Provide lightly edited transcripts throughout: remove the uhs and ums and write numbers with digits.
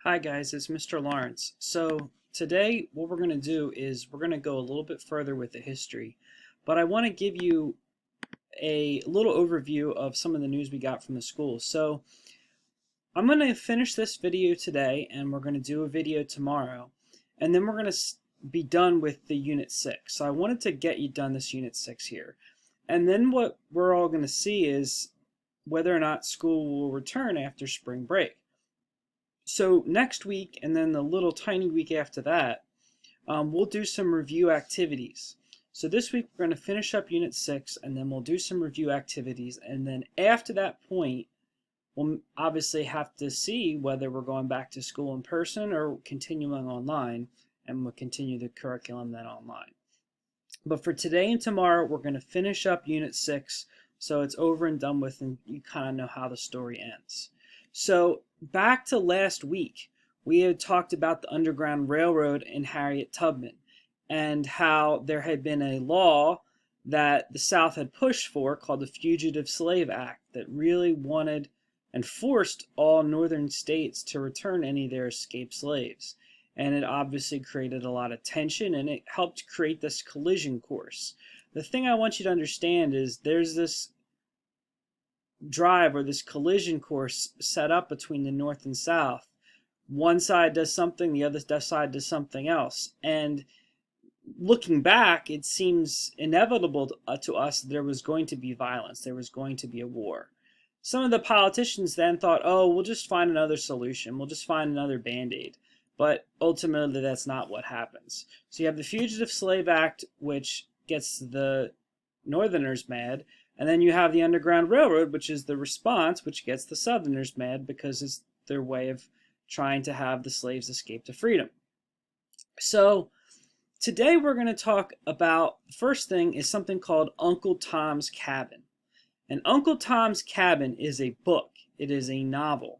Hi guys, it's Mr. Lawrence. So today what we're going to do is we're going to go a little bit further with the history, but I want to give you a little overview of some of the news we got from the school. So I'm going to finish this video today and we're going to do a video tomorrow, and then we're going to be done with the Unit 6. So I wanted to get you done this Unit 6 here. And then what we're all going to see is whether or not school will return after spring break. So next week, and then the little tiny week after that, we'll do some review activities. So this week we're going to finish up Unit 6, and then we'll do some review activities. And then after that point, we'll obviously have to see whether we're going back to school in person or continuing online, and we'll continue the curriculum then online. But for today and tomorrow, we're going to finish up Unit 6, so it's over and done with, and you kind of know how the story ends. So back to last week, we had talked about the Underground Railroad and Harriet Tubman, and how there had been a law that the South had pushed for called the Fugitive Slave Act that really wanted and forced all northern states to return any of their escaped slaves. And it obviously created a lot of tension, and it helped create this collision course. The thing I want you to understand is there's this drive or this collision course set up between the North and South. One side does something, the other side does something else. And looking back, it seems inevitable to us that there was going to be violence, there was going to be a war. Some of the politicians then thought, oh, we'll just find another solution, we'll just find another band-aid. But ultimately, that's not what happens. So you have the Fugitive Slave Act, which gets the Northerners mad, and then you have the Underground Railroad, which is the response, which gets the Southerners mad because it's their way of trying to have the slaves escape to freedom. So today we're going to talk about, the first thing is something called Uncle Tom's Cabin. And Uncle Tom's Cabin is a book. It is a novel.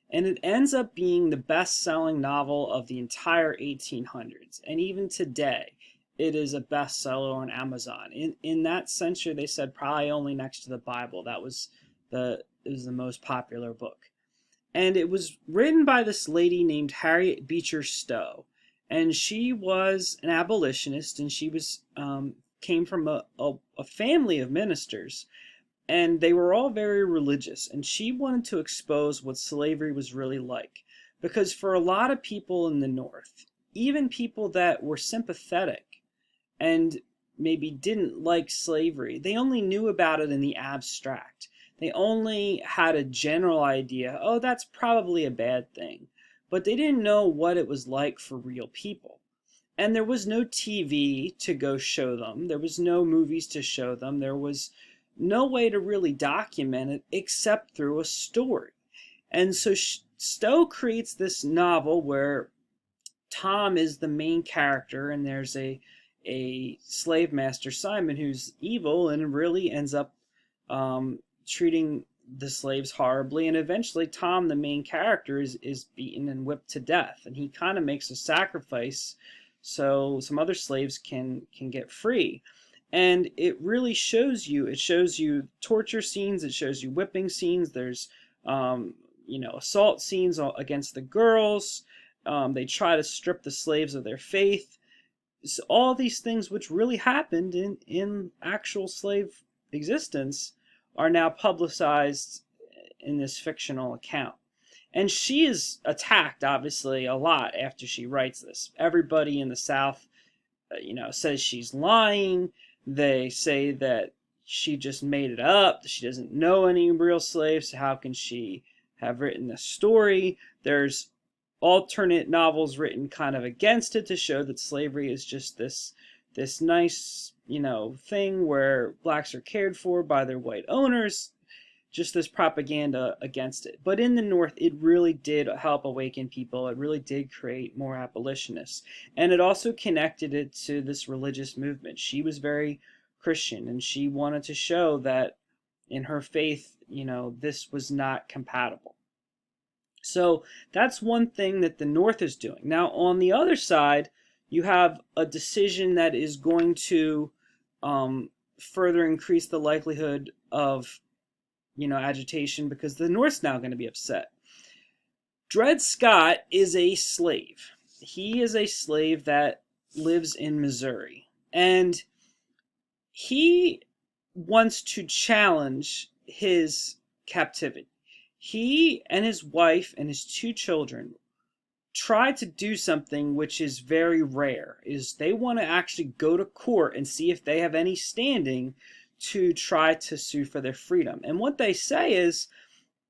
And it ends up being the best-selling novel of the entire 1800s. And even today, it is a bestseller on Amazon. In that century, they said probably only next to the Bible. It was the most popular book. And it was written by this lady named Harriet Beecher Stowe. And she was an abolitionist, and she was came from a family of ministers. And they were all very religious, and she wanted to expose what slavery was really like. Because for a lot of people in the North, even people that were sympathetic and maybe didn't like slavery, they only knew about it in the abstract. They only had a general idea, oh, that's probably a bad thing. But they didn't know what it was like for real people. And there was no TV to go show them. There was no movies to show them. There was no way to really document it except through a story. And so Stowe creates this novel where Tom is the main character, and there's a slave master, Simon, who's evil and really ends up treating the slaves horribly. And eventually Tom, the main character, is beaten and whipped to death, and he kind of makes a sacrifice so some other slaves can get free. And it really shows you, torture scenes, it shows you whipping scenes, there's, assault scenes against the girls, they try to strip the slaves of their faith. So all these things which really happened in actual slave existence are now publicized in this fictional account. And she is attacked, obviously, a lot after she writes this. Everybody in the South, says she's lying. They say that she just made it up, that she doesn't know any real slaves, so how can she have written this story? There's alternate novels written kind of against it to show that slavery is just this nice, thing where blacks are cared for by their white owners, just this propaganda against it. But in the North, it really did help awaken people. It really did create more abolitionists. And it also connected it to this religious movement. She was very Christian, and she wanted to show that in her faith, this was not compatible. So that's one thing that the North is doing. Now, on the other side, you have a decision that is going to further increase the likelihood of agitation, because the North's now going to be upset. Dred Scott is a slave. He is a slave that lives in Missouri. And he wants to challenge his captivity. He and his wife and his 2 children try to do something which is very rare, is they want to actually go to court and see if they have any standing to try to sue for their freedom. And what they say is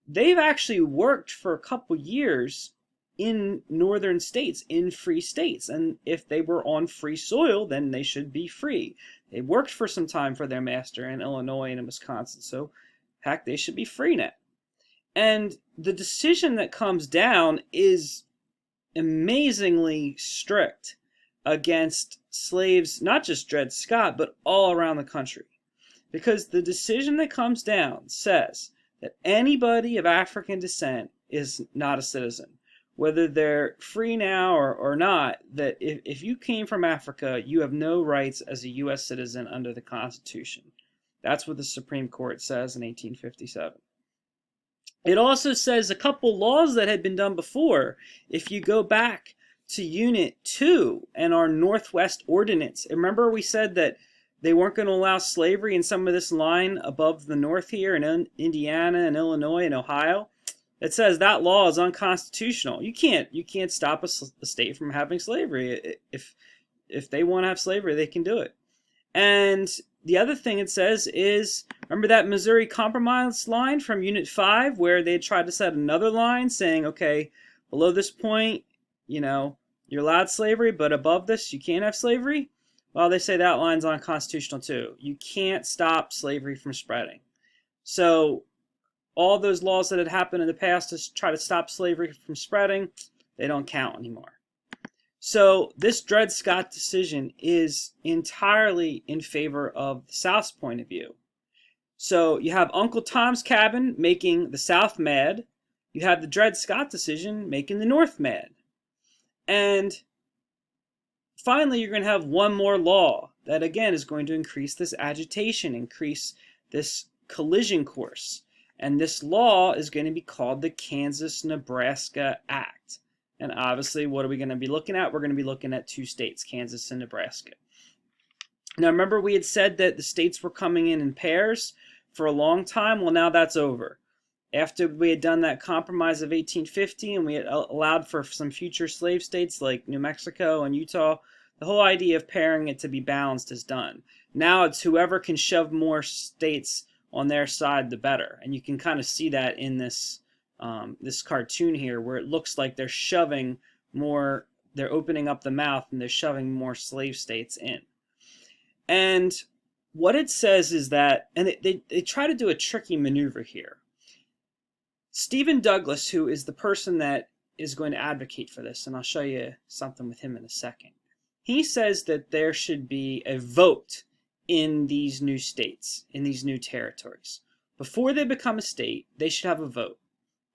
they've actually worked for a couple years in northern states, in free states, and if they were on free soil, then they should be free. They worked for some time for their master in Illinois and in Wisconsin, so heck, they should be free now. And the decision that comes down is amazingly strict against slaves, not just Dred Scott, but all around the country. Because the decision that comes down says that anybody of African descent is not a citizen. Whether they're free now or not, that if you came from Africa, you have no rights as a U.S. citizen under the Constitution. That's what the Supreme Court says in 1857. It also says a couple laws that had been done before. If you go back to Unit 2 and our Northwest Ordinance, remember we said that they weren't going to allow slavery in some of this line above the north here in Indiana and Illinois and Ohio? It says that law is unconstitutional. You can't stop a state from having slavery. If they want to have slavery, they can do it. And the other thing it says is, remember that Missouri Compromise line from Unit 5 where they tried to set another line saying, okay, below this point, you're allowed slavery, but above this, you can't have slavery? Well, they say that line's unconstitutional too. You can't stop slavery from spreading. So all those laws that had happened in the past to try to stop slavery from spreading, they don't count anymore. So this Dred Scott decision is entirely in favor of the South's point of view. So you have Uncle Tom's Cabin making the South mad. You have the Dred Scott decision making the North mad. And finally, you're going to have one more law that, again, is going to increase this agitation, increase this collision course. And this law is going to be called the Kansas-Nebraska Act. And obviously, what are we going to be looking at? We're going to be looking at 2 states, Kansas and Nebraska. Now, remember we had said that the states were coming in pairs for a long time? Well, now that's over. After we had done that compromise of 1850 and we had allowed for some future slave states like New Mexico and Utah, the whole idea of pairing it to be balanced is done. Now it's whoever can shove more states on their side, the better. And you can kind of see that in this this cartoon here, where it looks like they're shoving more, they're opening up the mouth and they're shoving more slave states in. And what it says is that, and they try to do a tricky maneuver here. Stephen Douglas, who is the person that is going to advocate for this, and I'll show you something with him in a second, he says that there should be a vote in these new states, in these new territories. Before they become a state, they should have a vote.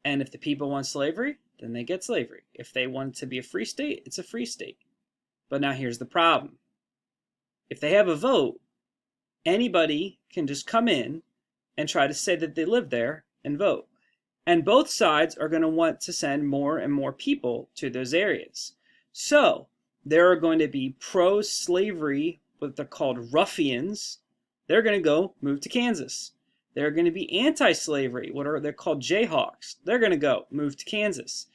And if the people want slavery, then they get slavery. If they want it to be a free state, it's a free state. But now here's the problem. If they have a vote, anybody can just come in and try to say that they live there and vote. And both sides are going to want to send more and more people to those areas. So there are going to be pro-slavery, what they're called ruffians. They're going to go move to Kansas. There are going to be anti-slavery, they're called Jayhawks. They're going to go move to Kansas.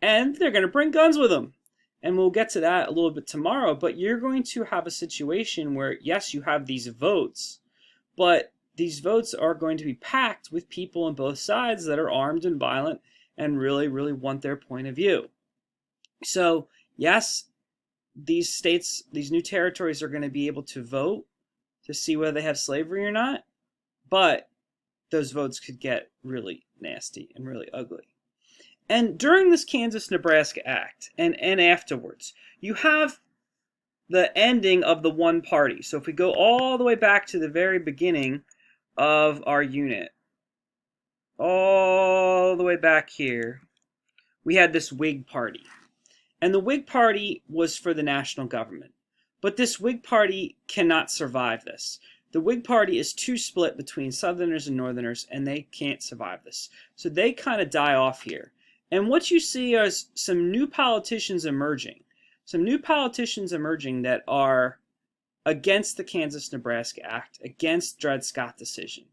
And they're going to bring guns with them. And we'll get to that a little bit tomorrow. But you're going to have a situation where, yes, you have these votes, but these votes are going to be packed with people on both sides that are armed and violent and really, really want their point of view. So, yes, these states, these new territories are going to be able to vote to see whether they have slavery or not. But those votes could get really nasty and really ugly. And during this Kansas-Nebraska Act and afterwards, you have the ending of the one party. So if we go all the way back to the very beginning of our unit, all the way back here, we had this Whig Party. And the Whig Party was for the national government. But this Whig Party cannot survive this. The Whig Party is too split between Southerners and Northerners, and they can't survive this. So they kind of die off here. And what you see are some new politicians emerging. Some new politicians emerging that are against the Kansas-Nebraska Act, against Dred Scott decision.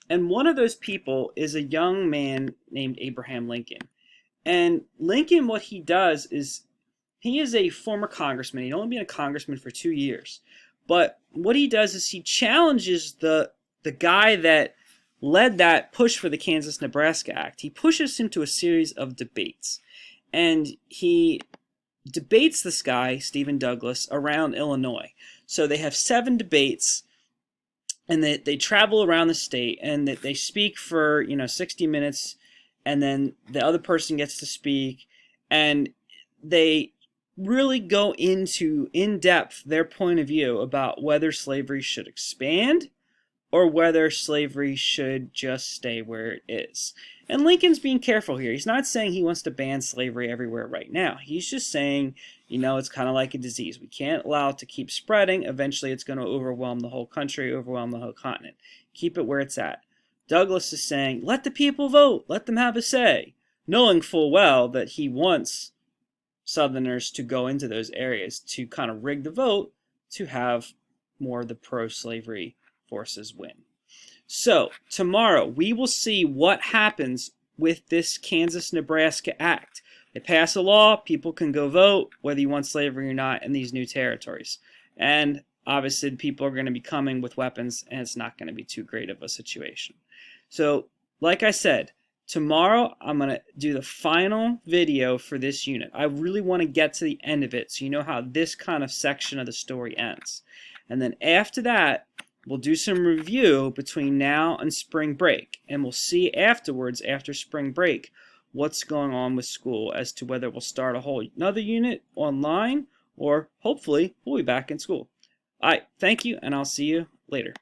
And one of those people is a young man named Abraham Lincoln. And Lincoln, what he does is, he is a former congressman. He'd only been a congressman for 2 years. But what he does is he challenges the guy that led that push for the Kansas-Nebraska Act. He pushes him to a series of debates. And he debates this guy, Stephen Douglas, around Illinois. So they have 7 debates, and they travel around the state, and they speak for 60 minutes, and then the other person gets to speak, and they really go into in depth their point of view about whether slavery should expand or whether slavery should just stay where it is. And Lincoln's being careful here. He's not saying he wants to ban slavery everywhere right now. He's just saying, it's kind of like a disease. We can't allow it to keep spreading. Eventually, it's going to overwhelm the whole country, overwhelm the whole continent. Keep it where it's at. Douglas is saying, let the people vote. Let them have a say, knowing full well that he wants Southerners to go into those areas to kind of rig the vote to have more of the pro-slavery forces win. So tomorrow we will see what happens with this Kansas-Nebraska Act. They pass a law, people can go vote whether you want slavery or not in these new territories. And obviously people are going to be coming with weapons, and it's not going to be too great of a situation. So like I said, tomorrow I'm going to do the final video for this unit. I really want to get to the end of it so you know how this kind of section of the story ends. And then after that, we'll do some review between now and spring break. And we'll see afterwards, after spring break, what's going on with school as to whether we'll start a whole another unit online or hopefully we'll be back in school. All right, thank you, and I'll see you later.